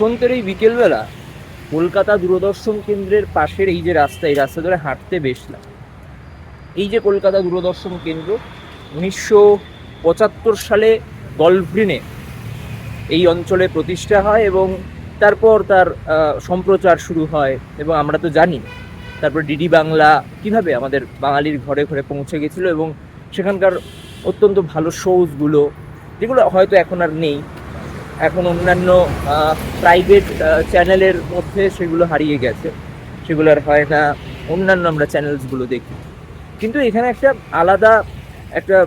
বসন্তের এই বিকেলবেলা কলকাতা দূরদর্শন কেন্দ্রের পাশের এই যে রাস্তা, এই রাস্তা ধরে হাঁটতে বেশ লাগে। এই যে কলকাতা দূরদর্শন কেন্দ্র 1975 সালে গল্ফগ্রিনে এই অঞ্চলে প্রতিষ্ঠা হয় এবং তারপর তার সম্প্রচার শুরু হয়। এবং আমরা তো জানি তারপর ডিডি বাংলা কিভাবে আমাদের বাঙালির ঘরে ঘরে পৌঁছে গেছিলো এবং সেখানকার অত্যন্ত ভালো শোজগুলো, যেগুলো হয়তো এখন আর নেই, এখন অন্যান্য প্রাইভেট চ্যানেলের মধ্যে সেগুলো হারিয়ে গেছে, সেগুলো আর হয় না, অন্যান্য আমরা চ্যানেলসগুলো দেখি। কিন্তু এখানে একটা আলাদা একটা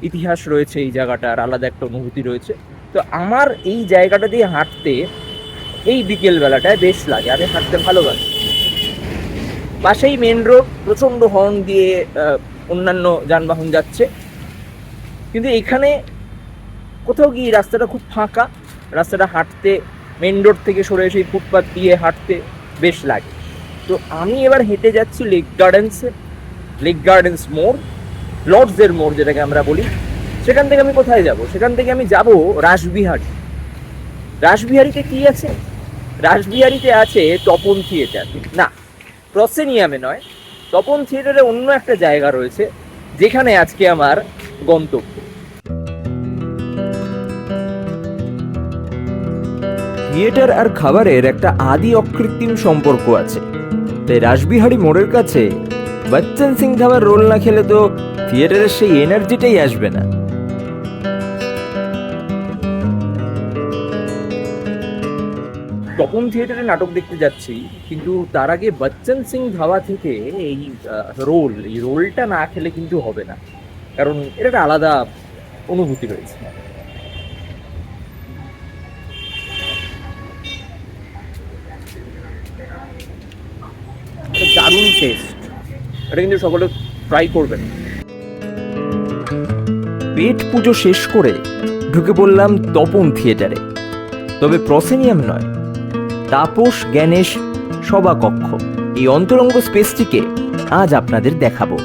ইতিহাস রয়েছে, এই জায়গাটার আলাদা একটা অনুভূতি রয়েছে। তো আমার এই জায়গাটা দিয়ে হাঁটতে এই বিকেলবেলাটায় বেশ লাগে, আমি হাঁটতে ভালোবাসি। পাশেই মেন রোড, প্রচণ্ড হর্ন দিয়ে অন্যান্য যানবাহন যাচ্ছে, কিন্তু এখানে কোথাও গিয়ে রাস্তাটা খুব ফাঁকা, রাস্তাটা হাঁটতে মেন রোড থেকে সরে এসে ফুটপাথ দিয়ে হাঁটতে বেশ লাগে। তো আমি এবার হেঁটে যাচ্ছি লেক গার্ডেন্স মোড়, লর্ডসের মোড় যেটাকে আমরা বলি। সেখান থেকে আমি কোথায় যাব? সেখান থেকে আমি যাব রাসবিহারী। রাসবিহারীতে কি আছে? রাসবিহারীতে আছে তপন থিয়েটার। না, প্রসেনিয়ামে নয়, তপন থিয়েটারে অন্য একটা জায়গা রয়েছে যেখানে আজকে আমার গন্তব্য। থিয়েটার আর খাবারের একটা আদি অকৃত্রিম সম্পর্ক আছে, তাই রাসবিহারী মোড়ের কাছে বচ্চন সিং ধাবার রোল না খেলে তো থিয়েটারের সেই এনার্জিটাই আসবে না। তপন থিয়েটারে নাটক দেখতে যাচ্ছি, কিন্তু তার আগে বচ্চন সিং ধাবা থেকে এই রোলটা না খেলে কিন্তু হবে না, কারণ এটা একটা আলাদা অনুভূতি রয়েছে। দারুণ টেস্ট, এটা কিন্তু সকলে ট্রাই করবেন। পেট পুজো শেষ করে ঢুকে পড়লাম তপন থিয়েটারে, তবে প্রসেনিয়াম নয়, তাপস জ্ঞানেশ সভাকক্ষ। এই অন্তরঙ্গ স্পেসটিকে আজ আপনাদের দেখাবো।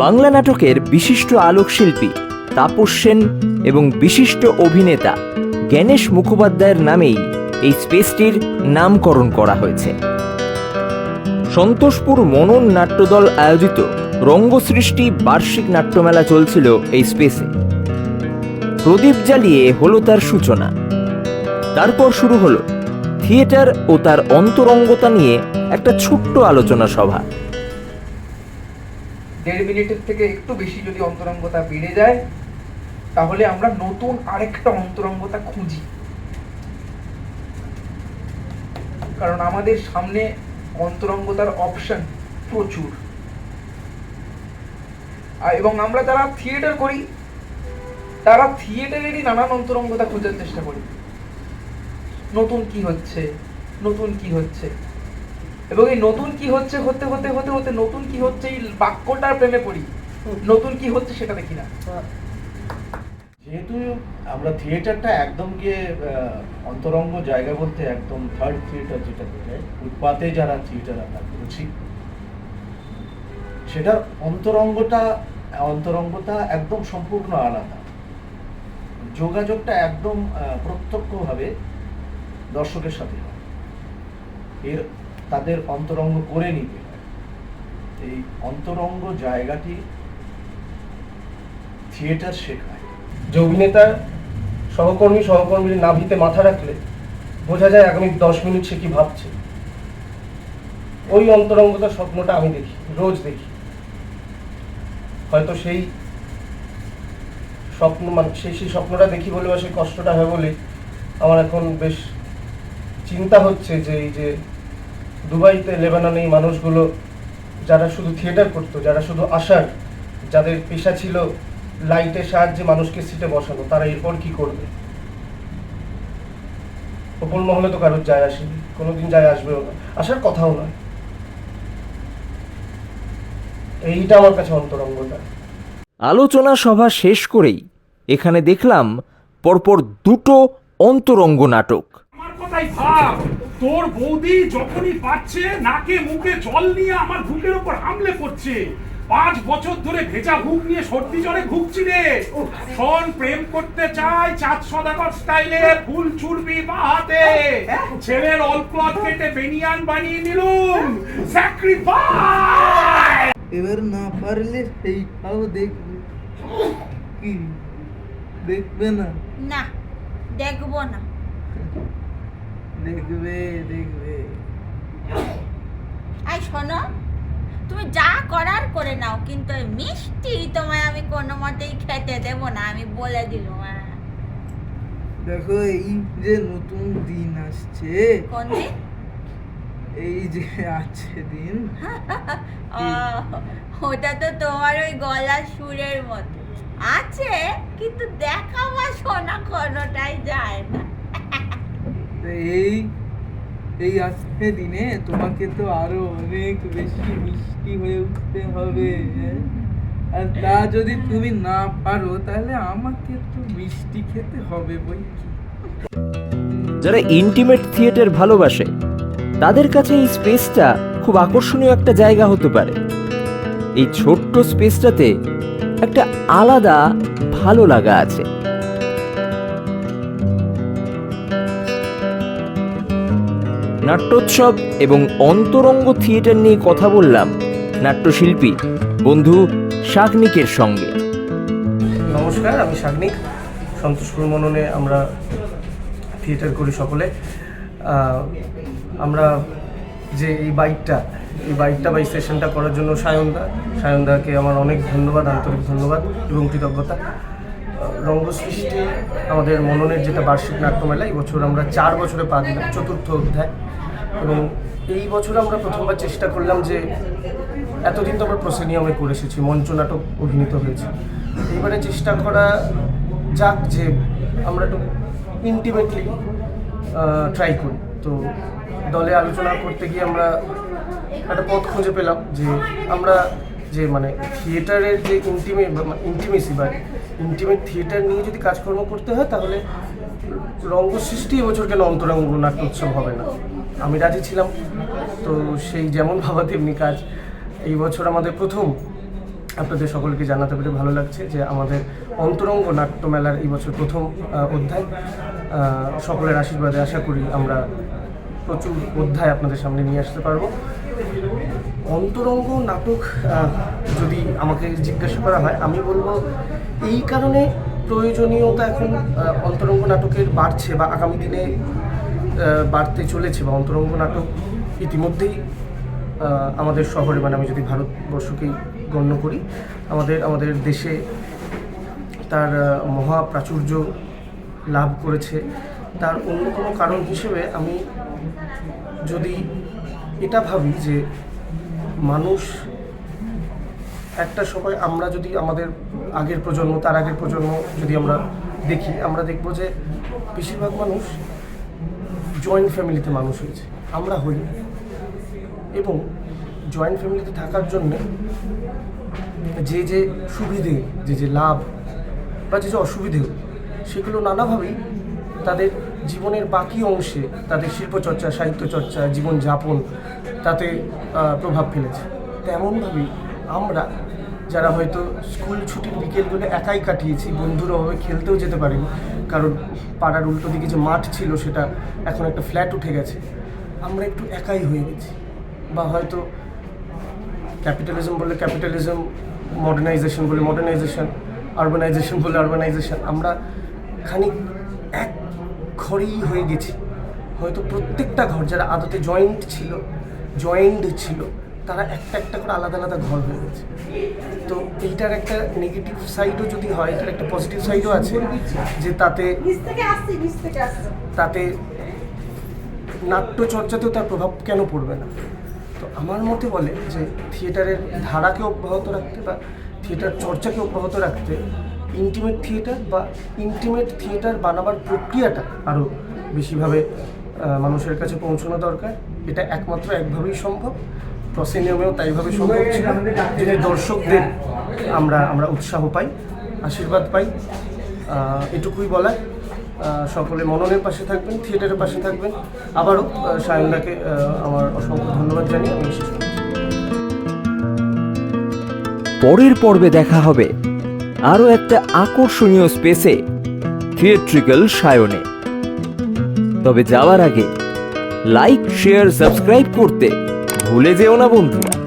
বাংলা নাটকের বিশিষ্ট আলোকশিল্পী তাপস সেন এবং বিশিষ্ট অভিনেতা জ্ঞানেশ মুখোপাধ্যায়ের নামেই এই স্পেসটির নামকরণ করা হয়েছে। সন্তোষপুর মনন নাট্যদল আয়োজিত রঙ্গসৃষ্টি বার্ষিক নাট্যমেলা চলছিল এই স্পেসে। প্রদীপ জ্বালিয়ে হলো তার সূচনা। তারপর শুরু হলো থিয়েটার ও তার অন্তরঙ্গতা নিয়ে একটা ছোট্ট আলোচনা সভা। 1.5 মিনিটের থেকে একটু বেশি যদি অন্তরঙ্গতা বেড়ে যায়, তাহলে আমরা নতুন আরেকটা অন্তরঙ্গতা খুঁজি, কারণ আমাদের সামনে অন্তরঙ্গতার অপশন প্রচুর। এবং আমরা যারা থিয়েটার করি, তারা থিয়েটারেরই নানান অন্তরঙ্গতা খোঁজার চেষ্টা করি। নতুন কি হচ্ছে, এবং এই নতুন কি হচ্ছে হতে হতে হতে হতে নতুন কি হচ্ছে এই বাক্যটার প্রেমে পড়ি, নতুন কি হচ্ছে সেটা দেখি না। যেহেতু আমরা থিয়েটারটা একদম গিয়ে অন্তরঙ্গ জায়গা বলতে একদম থার্ড থিয়েটার, যেটা বলে ফুটপাতে যারা থিয়েটার আমরা করেছি, সেটার অন্তরঙ্গতা একদম সম্পূর্ণ আলাদা। যোগাযোগটা একদম প্রত্যক্ষভাবে দর্শকের সাথে হয়, তাদের অন্তরঙ্গ করে নিতে হয়। এই অন্তরঙ্গ জায়গাটি থিয়েটার শেখায়। যে অভিনেতা সহকর্মীর নাভিতে মাথা রাখলে বোঝা যায় আগামী 10 মিনিট সে কি ভাবছে। ওই অন্তরঙ্গতার স্বপ্নটা আমি দেখি, রোজ দেখি। হয়তো সেই স্বপ্নটা দেখি বলে বা সেই কষ্টটা হয় বলে আমার এখন বেশ চিন্তা হচ্ছে যে এই যে দুবাইতে, লেবাননে এই মানুষগুলো যারা শুধু থিয়েটার করতো, যারা শুধু আশার, যাদের পেশা ছিল লাইটের সাহায্যে মানুষকে সিটে বসানো, তারা এরপর কি করবে? ওপর মহলে তো কারোর যায় আসেনি, কোনোদিন যায় আসবেও না, আসার কথাও নয়। এইটা আমার কাছে অন্তরঙ্গতা। আলোচনা সভা শেষ করেই এখানে দেখলাম পরপর দুটো অন্তরঙ্গ নাটক। আমার কথাই ভাব, তোর বৌদি যখনই পাচ্ছে নাকে মুখে জল নিয়ে আমার বুকের উপর হামলে পড়ছে, 5 বছর ধরে ভেজা বুক নিয়ে সর্দি জ্বরে ভুগছি রে। শোন, প্রেম করতে চাই চাঁদ সদাগর স্টাইলে, ফুল চুড়বি বা হাতে, ছেলের অল ক্লথ কেটে বেনিয়ান বানিয়ে নিলুম, স্যাক্রিফাইস। এবার না পারলে সেইটাও দেখবে। কি দেখবে না? না, দেখবো না। দেখবে দেখবে। আই শোনো, তুমি যা করার করে নাও, কিন্তু ওই মিষ্টি তোমায় আমি কোনো মতেই খেতে দেবো না, আমি বলে দিলুম। দেখো, এই যে নতুন দিন আসছে, কোন দিন? এই যে আছে দিন, ওটা তো তোমার ওই গলার সুরের মতো আছে, কিন্তু দেখা বা শোনা কোনোটাই যায় না। তো এই আজকে দিনে তোমাকে তো আরো অনেক বেশি মিষ্টি হয়ে উঠতে হবে, হ্যাঁ? আর তা যদি তুমি না পারো, তাহলে আমাকে তো মিষ্টি খেতে হবে বই কি। যারা ইন্টিমেট থিয়েটার ভালোবাসে তাদের কাছে এই স্পেসটা খুব আকর্ষণীয় একটা জায়গা হতে পারে। এই ছোট্ট স্পেসটাতে একটা আলাদা ভালো লাগা আছে। নাট্যোৎসব এবং অন্তরঙ্গ থিয়েটার নিয়ে কথা বললাম নাট্যশিল্পী বন্ধু শাগনিকের সঙ্গে। নমস্কার, আমি শাগনিক। সন্তোষপুর মননে আমরা থিয়েটার করি সকলে। আমরা যে এই বাইকটা বা এই সেশনটা করার জন্য সায়নদাকে আমার অনেক ধন্যবাদ, আন্তরিক ধন্যবাদ এবং কৃতজ্ঞতা। রঙ্গসৃষ্টি আমাদের মননের যেটা বার্ষিক নাট্যমেলা, এই বছর আমরা 4 বছরে পা দিলাম, 4র্থ অধ্যায়। এবং এই বছর আমরা প্রথমবার চেষ্টা করলাম যে, এতদিন তো আমরা প্রসেনিয়ামে করে এসেছি, মঞ্চ নাটক অভিনীত হয়েছে, এইবারে চেষ্টা করা যাক যে আমরা একটু ইন্টিমেটলি ট্রাই করি। তো দলে আলোচনা করতে গিয়ে আমরা একটা পথ খুঁজে পেলাম যে আমরা যে মানে থিয়েটারের যে ইন্টিমেসি বা ইন্টিমেট থিয়েটার নিয়ে যদি কাজকর্ম করতে হয়, তাহলে রঙ্গসৃষ্টি এবছর কেন অন্তরঙ্গ নাট্যোৎসব হবে না। আমি রাজি ছিলাম। তো সেই যেমন ভাবা তেমনি কাজ। এই বছর আমাদের প্রথম, আপনাদের সকলকে জানাতে পেরে ভালো লাগছে যে আমাদের অন্তরঙ্গ নাট্যমেলার এই বছর প্রথম অধ্যায়। সকলের আশীর্বাদে আশা করি আমরা প্রচুর অধ্যায় আপনাদের সামনে নিয়ে আসতে পারবো। অন্তরঙ্গ নাটক যদি আমাকে জিজ্ঞাসা করা হয়, আমি বলবো এই কারণে প্রয়োজনীয়তা এখন অন্তরঙ্গ নাটকের বাড়ছে বা আগামী দিনে বাড়তে চলেছে, বা অন্তরঙ্গ নাটক ইতিমধ্যেই আমাদের শহরে, মানে আমি যদি ভারতবর্ষকেই গণ্য করি, আমাদের দেশে তার মহা প্রাচুর্য লাভ করেছে। তার অন্য কোনো কারণ হিসেবে আমি যদি এটা ভাবি যে মানুষ একটা সময়, আমরা যদি আমাদের আগের প্রজন্ম, তার আগের প্রজন্ম যদি আমরা দেখি, আমরা দেখব যে বেশিরভাগ মানুষ জয়েন্ট ফ্যামিলিতে মানুষ হয়েছে, আমরা হই। এবং জয়েন্ট ফ্যামিলিতে থাকার জন্যে যে সুবিধে, যে লাভ বা যে অসুবিধেও, সেগুলো নানাভাবেই তাদের জীবনের বাকি অংশে, তাদের শিল্পচর্চা, সাহিত্যচর্চা, জীবনযাপন তাতে প্রভাব ফেলেছে। তেমনভাবেই আমরা যারা হয়তো স্কুল ছুটির বিকেলগুলো একাই কাটিয়েছি, বন্ধুরা ভাবে খেলতেও যেতে পারিনি, কারণ পাড়ার উল্টো দিকে যে মাঠ ছিল সেটা এখন একটা ফ্ল্যাট উঠে গেছে, আমরা একটু একাই হয়ে গেছি। বা হয়তো ক্যাপিটালিজম বলে ক্যাপিটালিজম, মডার্নাইজেশন বলে মডার্নাইজেশন, আরবানাইজেশন বলে আরবানাইজেশন, আমরা খানিক এক ঘরেই হয়ে গেছি। হয়তো প্রত্যেকটা ঘর যারা আদতে জয়েন্ট ছিল তারা একটা করে আলাদা আলাদা ঘর হয়ে গেছে। তো এইটার একটা নেগেটিভ সাইডও যদি হয়, এটার একটা পজিটিভ সাইডও আছে, যে তাতে নাট্যচর্চাতেও তার প্রভাব কেন পড়বে না। তো আমার মতে বলে যে থিয়েটারের ধারাকে অব্যাহত রাখতে বা থিয়েটার চর্চাকে অব্যাহত রাখতে ইন্টিমেট থিয়েটার বানাবার প্রক্রিয়াটা আরও বেশিভাবে মানুষের কাছে পৌঁছানো দরকার। এটা একভাবেই সম্ভব, প্রসেনিয়ামেও তাইভাবে সম্ভব ছিল, যদি দর্শকদের আমরা উৎসাহ পাই, আশীর্বাদ পাই। এটুকুই বলার। সকলে মননের পাশে থাকবেন, থিয়েটারের পাশে থাকবেন। আবারও সায়নদাকে আমার অসংখ্য ধন্যবাদ জানিয়ে আমি শেষ করছি। পরের পর্বে দেখা হবে আরও একটা আকর্ষণীয় স্পেসে, থিয়েট্রিক্যাল সায়নে। তবে যাওয়ার আগে লাইক, শেয়ার, সাবস্ক্রাইব করতে ভুলে যেও না বন্ধুরা।